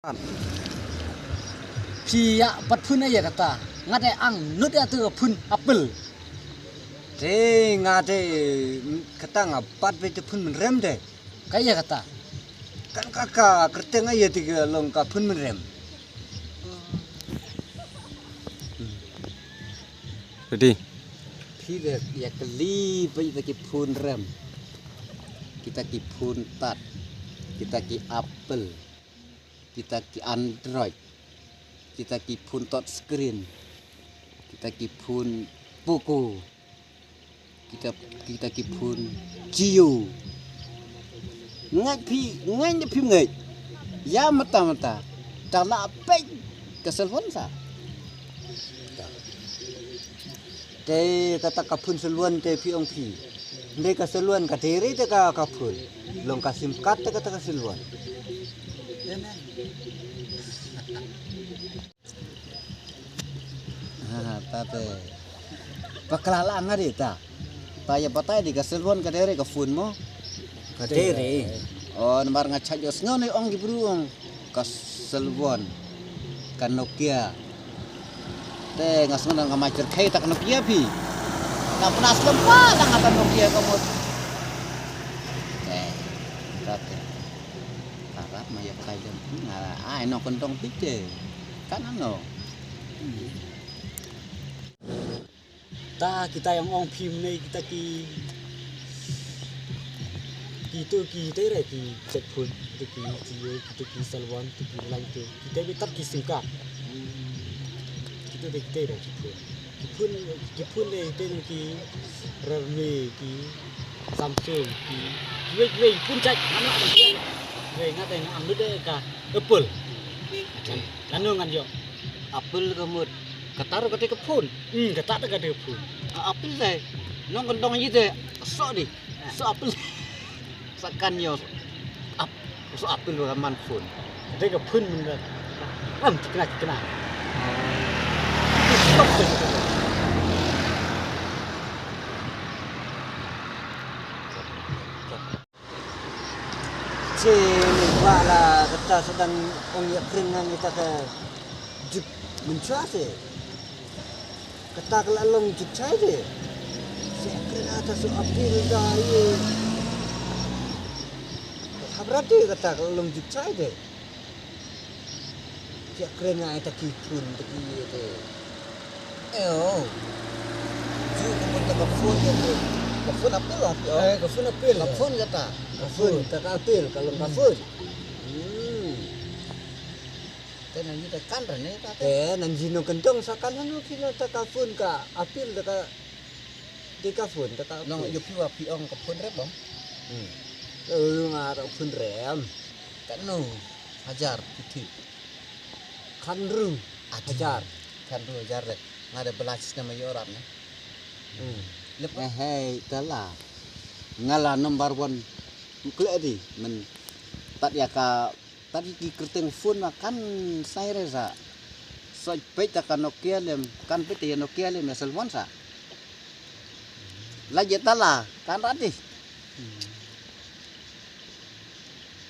Pia pat phun ya kata ngade ang nut ya tu phun apel Te ngade kata ngapat be phun menrem de. kaya kata Kan kakak kerteng aja tiga long ka phun menrem. Jadi, Tidak ya keli pe kita phun rem. Kita ki phun tat. Kita ki apple. Kita ki Android. Kita ki phun touch screen. Kita ki phun Poco. Kita ki phun Gio. Ngai ni phim ngai. Ya mata. Tala pek keselfon sa. Te kata kapun seluan te pi ong pi. Nde ka seluan ka dere te ka kapun. Long ka sim card te kata ka seluan. Tate. Paklala ngari ta. Taya patai di ka seluan ka dere ka phone mo. Ka dere. Oh nambar ngacak jos ngone ong gibruong ka seluan. Ka Nokia. Te ngasong nang kamacer kai tak Nokia pi. Na penas lemah lang ata Nokia kamu. Tate. Harap maya pakai jam. Ai no kontong pije. Kan ano. ta kita yang ong phim này kita ki te re ki cek phun kita ki Gio kita ki Salwan kita ki lain tu kita be tat ki sim card kita de kita re ki phun le te ki Realme ki Samsung ki we phun cek anak dia we ngate ang nu de ka Apple lanu ngan yo Apple kamu kataru ketika phone. kata ta ka de phun Apple deh. Nong kontong aja deh. Sok di. Sok Apple. Sakan yo. Sok Apple bukan man phone. de ka phun mun da kena stop tu Wala kita sedang ongyak keringan kita ke juk mencuat se. Kita kelalong juk cai de. Saya keringan atas so Apple dah ye. Berarti kata kelalong juk cai de. Saya keringan kita kipun teki ye. Oh. Juk kemudian ke phone ye. Ke phone Apple lah. ke phun Apple Ke phone kata. Ke phone kata Apple kalau ke phone. Tenan kita kan rene ta. Nan jino kentong sakan hanu kina ta ka phone ka Apple ta ka di ka phone ta ka. Nong yo piwa piong ka phone rem bang. Ngara phone rem. Kan no hajar piti. Kanru hajar. Kanru hajar deh. Ngada belas nama yo orang ne. Lepas hei tala. Ngala nomor 1 klek di men tat ya ka tadi di kerteng phone makan saya rasa so pet ka Nokia lem kan pet ya Nokia lem Salwan sa lagi tala kan rati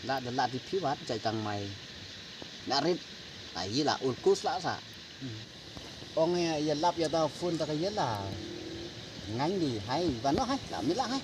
la di piwat chạy tang mai ngarit ai la ulkus la sa ong ya lap ya ta phone ta ka ya la ngang di hai và nó hai la mi la hai